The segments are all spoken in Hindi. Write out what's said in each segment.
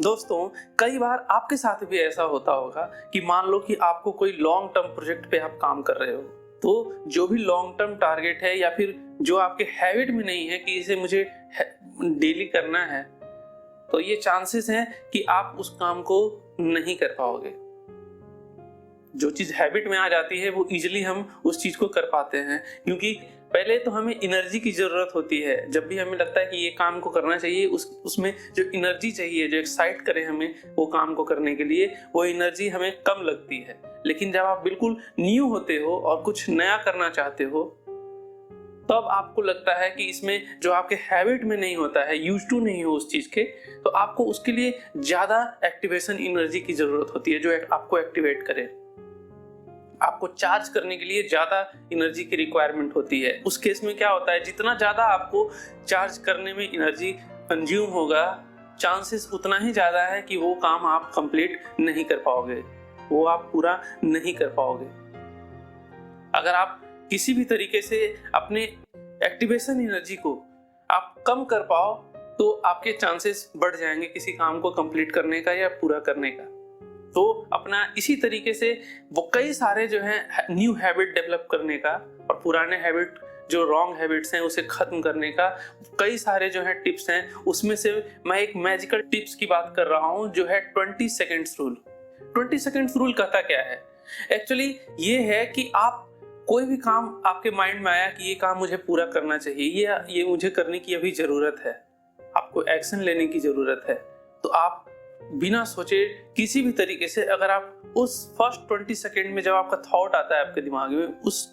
दोस्तों, कई बार आपके साथ भी ऐसा होता होगा कि मान लो कि आपको कोई लॉन्ग टर्म प्रोजेक्ट पे आप काम कर रहे हो, तो जो भी लॉन्ग टर्म टारगेट है या फिर जो आपके हैबिट में नहीं है कि इसे मुझे डेली करना है, तो ये चांसेस हैं कि आप उस काम को नहीं कर पाओगे। जो चीज हैबिट में आ जाती है वो इजीली हम उस चीज को कर पाते हैं, क्योंकि पहले तो हमें एनर्जी की जरूरत होती है। जब भी हमें लगता है कि ये काम को करना चाहिए, उसमें जो एनर्जी चाहिए, जो एक्साइट करे हमें वो काम को करने के लिए, वो एनर्जी हमें कम लगती है। लेकिन जब आप बिल्कुल न्यू होते हो और कुछ नया करना चाहते हो, तब आपको लगता है कि इसमें जो आपके हैबिट में नहीं होता है, यूज टू नहीं हो उस चीज के, तो आपको उसके लिए ज्यादा एक्टिवेशन एनर्जी की जरूरत होती है जो आपको एक्टिवेट करे। आपको चार्ज करने के लिए ज्यादा एनर्जी की रिक्वायरमेंट होती है। उस केस में क्या होता है, जितना ज्यादा आपको चार्ज करने में एनर्जी कंज्यूम होगा, चांसेस उतना ही ज्यादा है कि वो काम आप कंप्लीट नहीं कर पाओगे, वो आप पूरा नहीं कर पाओगे। अगर आप किसी भी तरीके से अपने एक्टिवेशन एनर्जी को आप कम कर पाओ, तो आपके चांसेस बढ़ जाएंगे किसी काम को कंप्लीट करने का या पूरा करने का। तो अपना इसी तरीके से वो कई सारे जो है न्यू हैबिट डेवलप करने का और पुराने हैबिट जो रॉन्ग हैबिट्स हैं उसे खत्म करने का कई सारे जो है टिप्स हैं। उसमें से मैं एक मैजिकल टिप्स की बात कर रहा हूं जो है 20 सेकेंड्स रूल। 20 सेकेंड्स रूल कहता क्या है? एक्चुअली ये है कि आप कोई भी काम आपके माइंड में आया कि ये काम मुझे पूरा करना चाहिए, ये मुझे करने की अभी जरूरत है, आपको एक्शन लेने की जरूरत है, तो आप बिना सोचे किसी भी तरीके से अगर आप उस फर्स्ट 20 सेकेंड में जब आपका थॉट आता है आपके दिमाग में, उस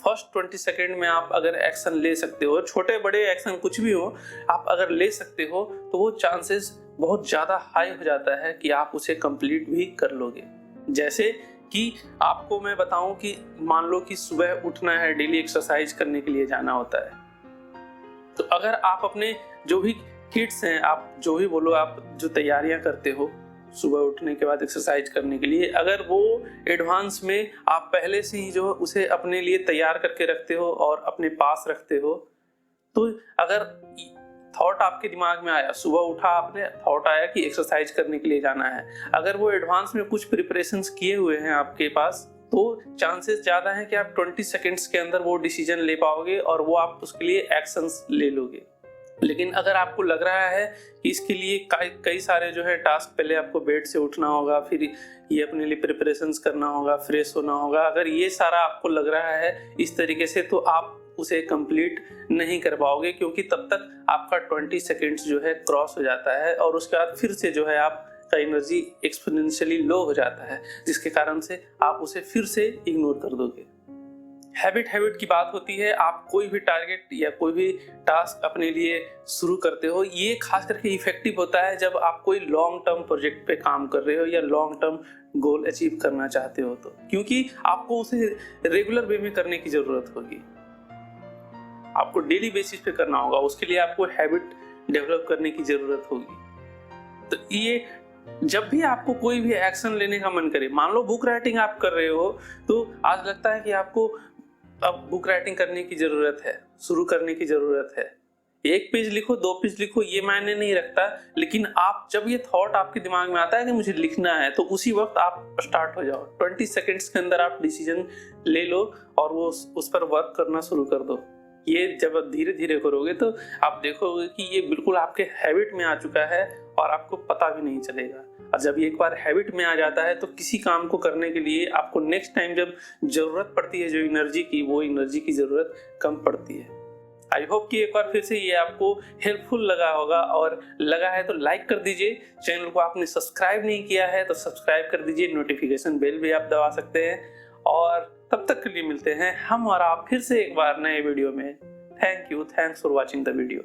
फर्स्ट 20 सेकेंड में आप अगर एक्शन ले सकते हो, छोटे बड़े एक्शन कुछ भी हो, आप अगर ले सकते हो, तो वो चांसेस बहुत ज़्यादा हाई हो जाता है कि आप उसे कंप्लीट भी कर लोगे। जैसे कि आपको मैं बताऊं कि मान लो कि सुबह उठना है, डेली एक्सरसाइज करने के लिए जाना होता है, तो अगर आप अपने जो भी किड्स हैं, आप जो भी बोलो, आप जो तैयारियां करते हो सुबह उठने के बाद एक्सरसाइज करने के लिए, अगर वो एडवांस में आप पहले से ही जो उसे अपने लिए तैयार करके रखते हो और अपने पास रखते हो, तो अगर थॉट आपके दिमाग में आया, सुबह उठा आपने, थॉट आया कि एक्सरसाइज करने के लिए जाना है, अगर वो एडवांस में कुछ प्रिपरेशंस किए हुए हैं आपके पास, तो चांसेस ज्यादा है कि आप 20 सेकेंड्स के अंदर वो डिसीजन ले पाओगे और वो आप उसके लिए एक्शंस ले लोगे। लेकिन अगर आपको लग रहा है कि इसके लिए कई सारे जो है टास्क, पहले आपको बेड से उठना होगा, फिर ये अपने लिए प्रिपरेशंस करना होगा, फ्रेश होना होगा, अगर ये सारा आपको लग रहा है इस तरीके से, तो आप उसे कंप्लीट नहीं कर पाओगे, क्योंकि तब तक आपका 20 सेकेंड्स जो है क्रॉस हो जाता है और उसके बाद फिर से जो है आपका एनर्जी एक्सपोनेंशियली लो हो जाता है, जिसके कारण से आप उसे फिर से इग्नोर कर दोगे। हैबिट की बात होती है। आप कोई भी टारगेट या कोई भी टास्क अपने लिए शुरू करते हो, ये खास करके इफेक्टिव होता है जब आप कोई लॉन्ग टर्म प्रोजेक्ट पे काम कर रहे हो या लॉन्ग टर्म गोल अचीव करना चाहते हो, तो क्योंकि आपको उसे रेगुलर वे में करने की जरूरत होगी, आपको डेली बेसिस पे करना होगा, उसके लिए आपको हैबिट डेवलप करने की जरूरत होगी। तो ये जब भी आपको कोई भी एक्शन लेने का मन करे, मान लो बुक राइटिंग आप कर रहे हो, तो आज लगता है कि आपको अब बुक राइटिंग करने की जरूरत है, शुरू करने की जरूरत है, 1 पेज लिखो, 2 पेज लिखो, ये मायने नहीं रखता, लेकिन आप जब ये थॉट आपके दिमाग में आता है कि मुझे लिखना है, तो उसी वक्त आप स्टार्ट हो जाओ। 20 सेकेंड्स के अंदर आप डिसीजन ले लो और वो उस पर वर्क करना शुरू कर दो। ये जब धीरे धीरे करोगे तो आप देखोगे कि ये बिल्कुल आपके हैबिट में आ चुका है और आपको पता भी नहीं चलेगा। और जब ये एक बार हैबिट में आ जाता है, तो किसी काम को करने के लिए आपको नेक्स्ट टाइम जब जरूरत पड़ती है जो एनर्जी की, वो एनर्जी की जरूरत कम पड़ती है। आई होप कि एक बार फिर से ये आपको हेल्पफुल लगा होगा, और लगा है तो लाइक कर दीजिए। चैनल को आपने सब्सक्राइब नहीं किया है तो सब्सक्राइब कर दीजिए, नोटिफिकेशन बेल भी आप दबा सकते हैं। और तब तक के लिए मिलते हैं हम और आप फिर से एक बार नए वीडियो में। Thank you, thanks for watching the video.